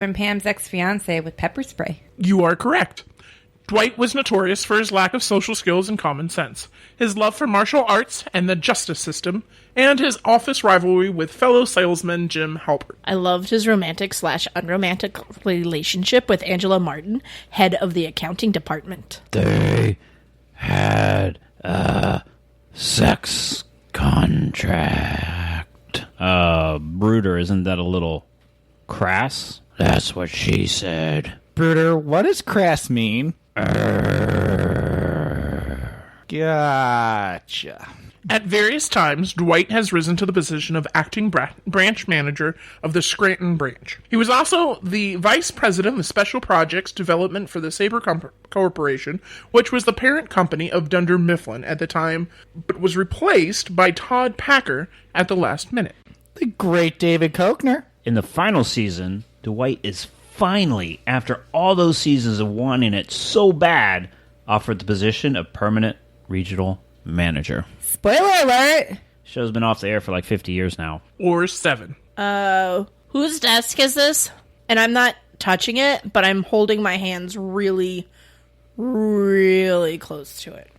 And Pam's ex-fiancé with pepper spray. You are correct. Dwight was notorious for his lack of social skills and common sense, his love for martial arts and the justice system, and his office rivalry with fellow salesman Jim Halpert. I loved his romantic/unromantic relationship with Angela Martin, head of the accounting department. They had a sex contract. Bruder, isn't that a little crass? That's what she said. Bruder, what does crass mean? Gotcha. At various times, Dwight has risen to the position of acting branch manager of the Scranton branch. He was also the vice president of special projects development for the Sabre Corporation, which was the parent company of Dunder Mifflin at the time, but was replaced by Todd Packer at the last minute. The great David Koechner. In the final season, Dwight is finally, after all those seasons of wanting it so bad, offered the position of permanent regional manager. Spoiler alert! Show's been off the air for like 50 years now. Or 7. Whose desk is this? And I'm not touching it, but I'm holding my hands really, really close to it.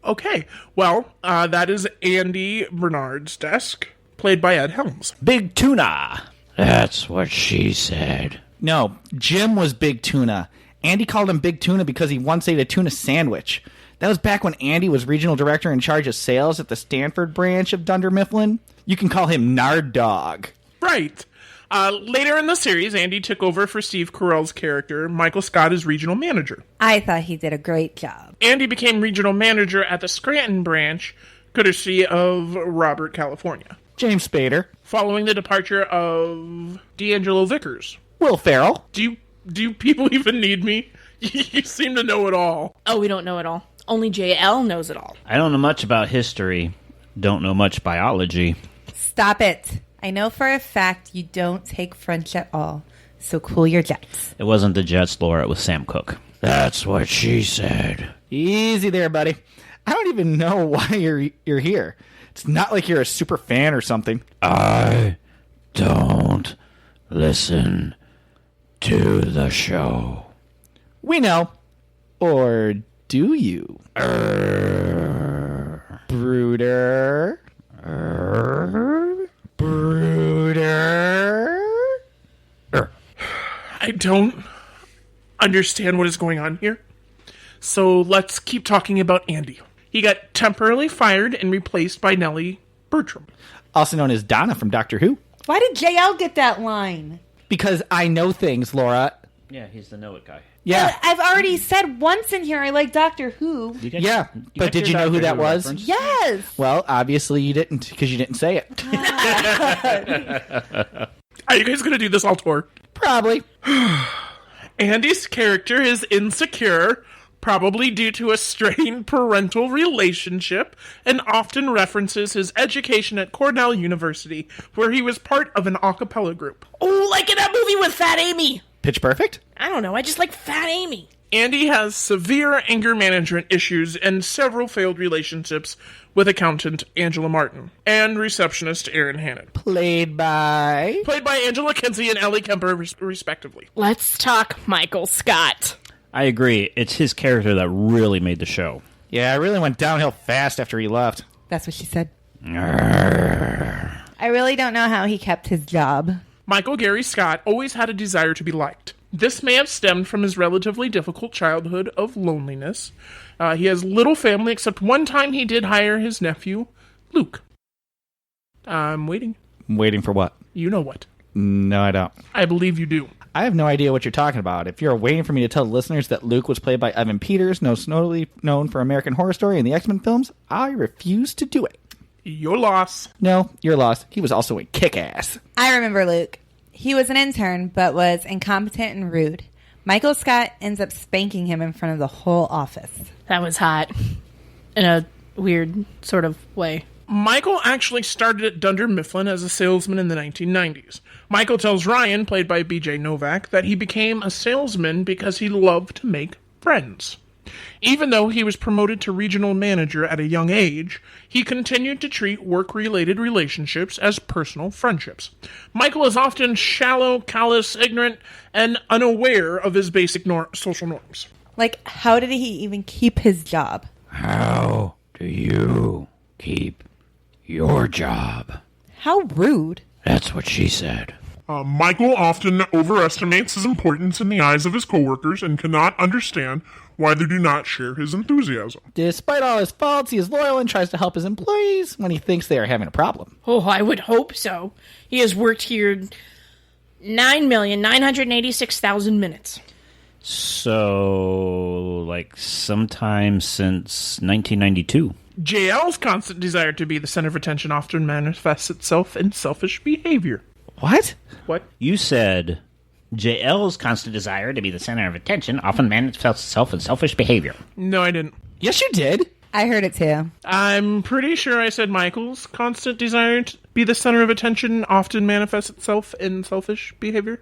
Okay, well, that is Andy Bernard's desk, played by Ed Helms. Big Tuna! That's what she said. No, Jim was Big Tuna. Andy called him Big Tuna because he once ate a tuna sandwich. That was back when Andy was regional director in charge of sales at the Stanford branch of Dunder Mifflin. You can call him Nard Dog. Right. Later in the series, Andy took over for Steve Carell's character, Michael Scott, as regional manager. I thought he did a great job. Andy became regional manager at the Scranton branch, courtesy of Robert California, James Spader. following the departure of D'Angelo Vickers. Will Ferrell. Do you people even need me? You seem to know it all. Oh, we don't know it all. Only JL knows it all. I don't know much about history. Don't know much biology. Stop it. I know for a fact you don't take French at all, so cool your jets. It wasn't the Jets, Laura. It was Sam Cooke. That's what she said. Easy there, buddy. I don't even know why you're here. It's not like you're a super fan or something. I don't listen to the show. We know. Or do you? Brooder. Brooder. I don't understand what is going on here. So let's keep talking about Andy. He got temporarily fired and replaced by Nellie Bertram. Also known as Donna from Doctor Who. Why did JL get that line? Because I know things, Laura. Yeah, he's the know-it guy. Yeah. I've already said once in here I like Doctor Who. Yeah, but did you know who that was? Yes. Well, obviously you didn't, because you didn't say it. Are you guys going to do this all tour? Probably. Andy's character is insecure, probably due to a strained parental relationship, and often references his education at Cornell University, where he was part of an a cappella group. Oh, like in that movie with Fat Amy. Pitch Perfect? I don't know. I just like Fat Amy. Andy has severe anger management issues and several failed relationships with accountant Angela Martin and receptionist Erin Hannon. Played by Angela Kinsey and Ellie Kemper, respectively. Let's talk Michael Scott. I agree. It's his character that really made the show. Yeah, it really went downhill fast after he left. That's what she said. I really don't know how he kept his job. Michael Gary Scott always had a desire to be liked. This may have stemmed from his relatively difficult childhood of loneliness. He has little family, except one time he did hire his nephew, Luke. I'm waiting. Waiting for what? You know what. No, I don't. I believe you do. I have no idea what you're talking about. If you're waiting for me to tell the listeners that Luke was played by Evan Peters, most notably known for American Horror Story and the X-Men films, I refuse to do it. Your loss. No, you're lost. He was also in Kick-Ass. I remember Luke. He was an intern, but was incompetent and rude. Michael Scott ends up spanking him in front of the whole office. That was hot. In a weird sort of way. Michael actually started at Dunder Mifflin as a salesman in the 1990s. Michael tells Ryan, played by B.J. Novak, that he became a salesman because he loved to make friends. Even though he was promoted to regional manager at a young age, he continued to treat work-related relationships as personal friendships. Michael is often shallow, callous, ignorant, and unaware of his basic social norms. Like, how did he even keep his job? How do you keep your job? How rude. That's what she said. Michael often overestimates his importance in the eyes of his coworkers and cannot understand why they do not share his enthusiasm. Despite all his faults, he is loyal and tries to help his employees when he thinks they are having a problem. Oh, I would hope so. He has worked here 9,986,000 minutes. So, like, sometime since 1992. JL's constant desire to be the center of attention often manifests itself in selfish behavior. What? What? You said JL's constant desire to be the center of attention often manifests itself in selfish behavior. No, I didn't. Yes, you did. I heard it too. I'm pretty sure I said Michael's constant desire to be the center of attention often manifests itself in selfish behavior.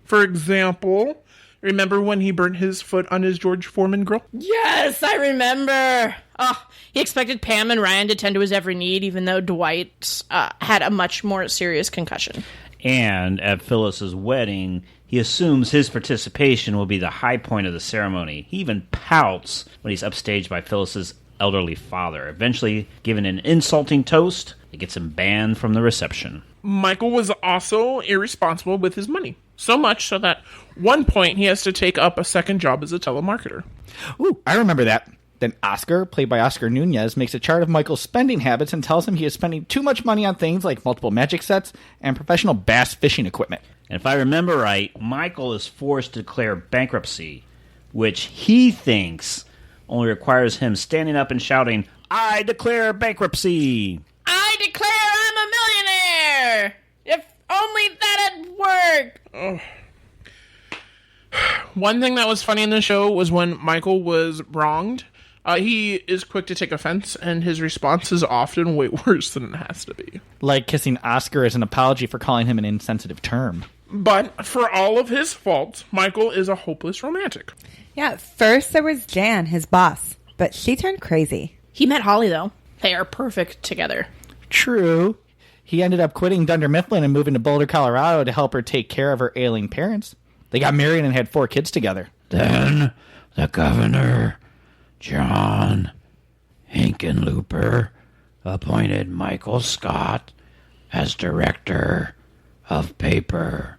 For example, remember when he burnt his foot on his George Foreman grill? Yes, I remember. Oh, he expected Pam and Ryan to tend to his every need, even though Dwight had a much more serious concussion. And at Phyllis's wedding, he assumes his participation will be the high point of the ceremony. He even pouts when he's upstaged by Phyllis's elderly father, eventually given an insulting toast that gets him banned from the reception. Michael was also irresponsible with his money. So much so that one point he has to take up a second job as a telemarketer. Ooh, I remember that. Then Oscar, played by Oscar Nunez, makes a chart of Michael's spending habits and tells him he is spending too much money on things like multiple magic sets and professional bass fishing equipment. And if I remember right, Michael is forced to declare bankruptcy, which he thinks only requires him standing up and shouting, "I declare bankruptcy!" I declare I'm a millionaire! If only that'd work! One thing that was funny in the show was when Michael was wronged. He is quick to take offense, and his response is often way worse than it has to be. Like kissing Oscar as an apology for calling him an insensitive term. But for all of his faults, Michael is a hopeless romantic. Yeah, first there was Jan, his boss, but she turned crazy. He met Holly, though. They are perfect together. True. He ended up quitting Dunder Mifflin and moving to Boulder, Colorado to help her take care of her ailing parents. They got married and had 4 kids together. Then the governor, John Hinkenlooper, appointed Michael Scott as director of paper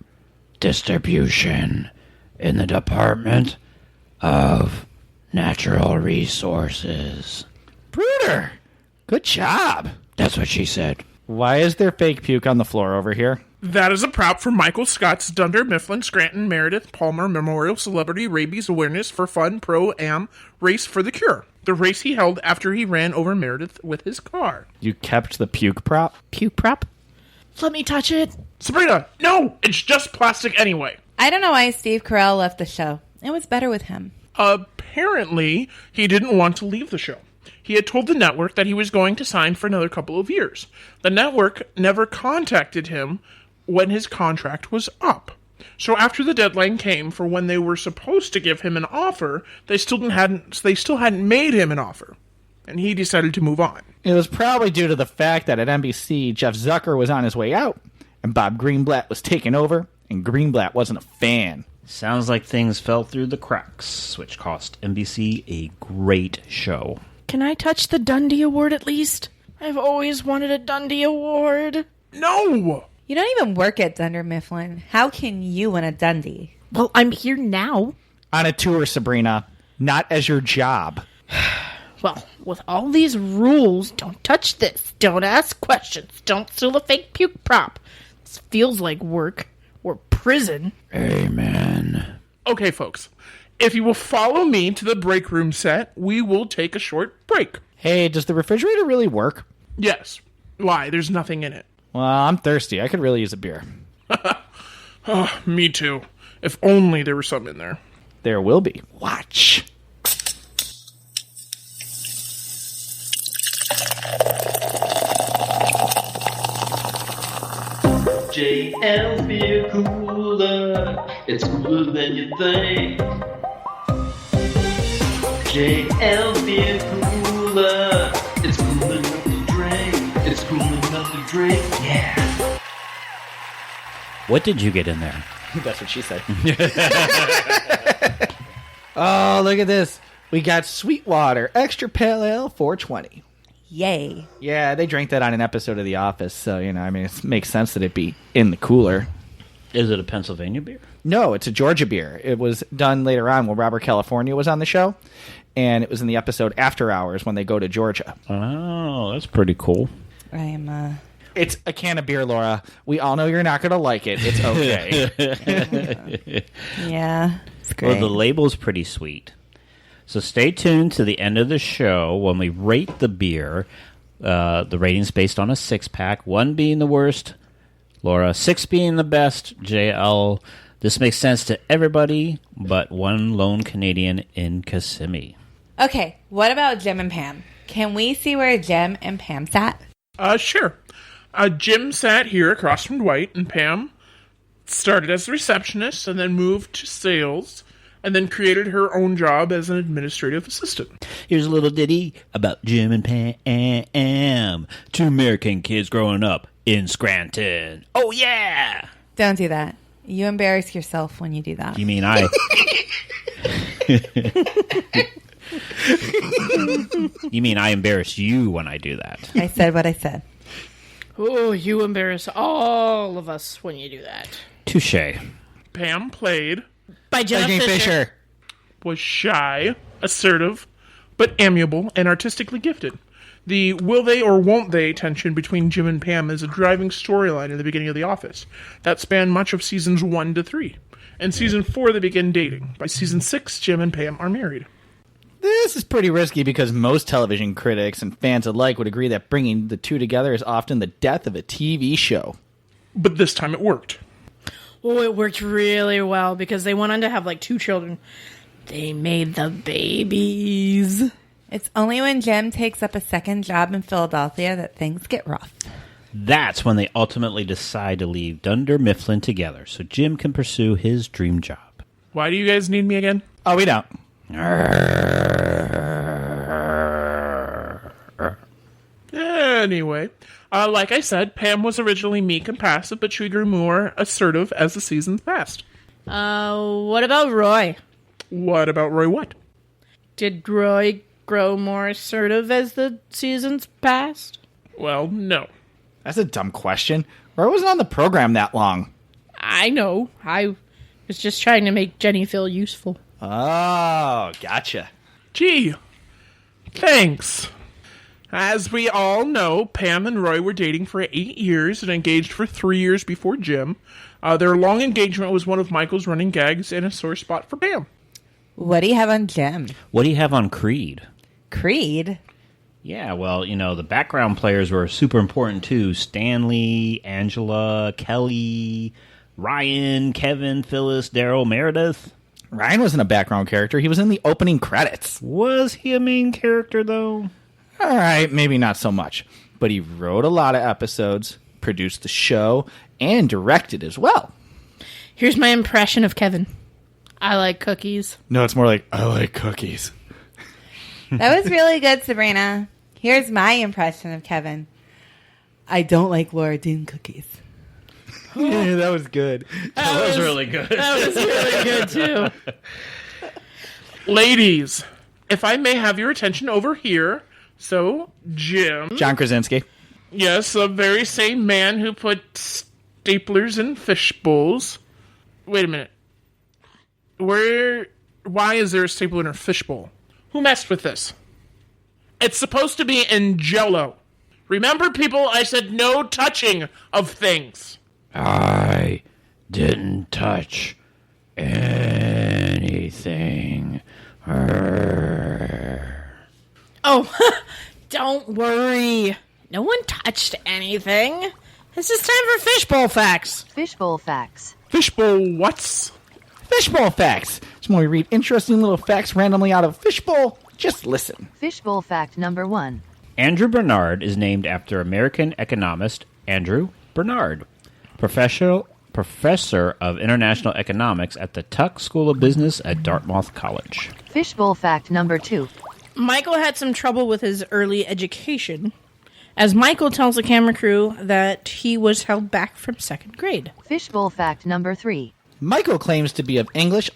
distribution in the Department of Natural Resources. Bruder! Good job. That's what she said. Why is there fake puke on the floor over here? That is a prop for Michael Scott's Dunder Mifflin Scranton Meredith Palmer Memorial Celebrity Rabies Awareness for Fun Pro-Am Race for the Cure. The race he held after he ran over Meredith with his car. You kept the puke prop? Puke prop? Let me touch it. Sabrina, no! It's just plastic anyway. I don't know why Steve Carell left the show. It was better with him. Apparently, he didn't want to leave the show. He had told the network that he was going to sign for another couple of years. The network never contacted him when his contract was up. So after the deadline came for when they were supposed to give him an offer, they still hadn't made him an offer. And he decided to move on. It was probably due to the fact that at NBC, Jeff Zucker was on his way out, and Bob Greenblatt was taking over, and Greenblatt wasn't a fan. Sounds like things fell through the cracks, which cost NBC a great show. Can I touch the Dundee Award at least? I've always wanted a Dundee Award. No! You don't even work at Dunder Mifflin. How can you win a Dundee? Well, I'm here now. On a tour, Sabrina. Not as your job. Well, with all these rules, don't touch this, don't ask questions, don't steal a fake puke prop. This feels like work or prison. Amen. Okay, folks. If you will follow me to the break room set, we will take a short break. Hey, does the refrigerator really work? Yes. Why? There's nothing in it. Well, I'm thirsty. I could really use a beer. Me too. If only there was some in there. There will be. Watch. JL Beer Cooler, it's cooler than you think. JL beer cooler. It's cool enough to drink. It's cool enough to drink. Yeah. What did you get in there? That's what she said. Oh, look at this. We got Sweetwater Extra Pale Ale 420. Yay. Yeah, they drank that on an episode of The Office, so, it makes sense that it be in the cooler. Is it a Pennsylvania beer? No, it's a Georgia beer. It was done later on when Robert California was on the show, and it was in the episode After Hours when they go to Georgia. Oh, that's pretty cool. It's a can of beer, Laura. We all know you're not going to like it. It's okay. Yeah, it's great. Well, the label's pretty sweet. So stay tuned to the end of the show when we rate the beer. The rating's based on a 6-pack, 1 being the worst, Laura, 6 being the best, JL. This makes sense to everybody but one lone Canadian in Kissimmee. Okay, what about Jim and Pam? Can we see where Jim and Pam sat? Sure. Jim sat here across from Dwight, and Pam started as a receptionist and then moved to sales and then created her own job as an administrative assistant. Here's a little ditty about Jim and Pam, 2 American kids growing up in Scranton. Oh, yeah! Don't do that. You embarrass yourself when you do that. You mean I... You mean I embarrass you when I do that? I said what I said. Oh, you embarrass all of us when you do that. Touche. Pam played, By Jenna Fisher. was shy, assertive, but amiable and artistically gifted. The will they or won't they tension between Jim and Pam is a driving storyline in the beginning of The Office that spanned much of seasons 1 to 3. In season 4, they begin dating. By season 6, Jim and Pam are married. This is pretty risky because most television critics and fans alike would agree that bringing the two together is often the death of a TV show. But this time it worked. Oh, it worked really well because they went on to have 2 children. They made the babies. It's only when Jim takes up a second job in Philadelphia that things get rough. That's when they ultimately decide to leave Dunder Mifflin together so Jim can pursue his dream job. Why do you guys need me again? Oh, we don't. Anyway, like I said, Pam was originally meek and passive, but she grew more assertive as the seasons passed. What about Roy? What about Roy what? Did Roy grow more assertive as the seasons passed? Well, no. That's a dumb question. Roy wasn't on the program that long. I know. I was just trying to make Jenny feel useful. Oh, gotcha. Gee, thanks. As we all know, Pam and Roy were dating for 8 years and engaged for 3 years before Jim. Their long engagement was one of Michael's running gags and a sore spot for Pam. What do you have on Jim? What do you have on Creed? Creed? Yeah, well, the background players were super important too. Stanley, Angela, Kelly, Ryan, Kevin, Phyllis, Daryl, Meredith. Ryan wasn't a background character. He was in the opening credits. Was he a main character, though? All right, maybe not so much. But he wrote a lot of episodes, produced the show, and directed as well. Here's my impression of Kevin. I like cookies. No, it's more like, I like cookies. That was really good, Sabrina. Here's my impression of Kevin. I don't like Laura Dean cookies. Yeah, that was good. That was really good. That was really good, too. Ladies, if I may have your attention over here. So, Jim. John Krasinski. Yes, the very same man who put staplers in fish bowls. Wait a minute. Why is there a stapler in a fish bowl? Who messed with this? It's supposed to be in Jell-O. Remember, people, I said no touching of things. I didn't touch anything. Oh, don't worry. No one touched anything. It's just time for fishbowl facts. Fishbowl facts. Fishbowl what's? Fishbowl facts. It's when we read interesting little facts randomly out of Fishbowl. Just listen. Fishbowl fact number 1. Andrew Bernard is named after American economist Andrew Bernard, professor professor of international economics at the Tuck School of Business at Dartmouth College. Fishbowl fact number 2. Michael had some trouble with his early education, as Michael tells the camera crew that he was held back from second grade. Fishbowl fact number 3. Michael claims to be of English,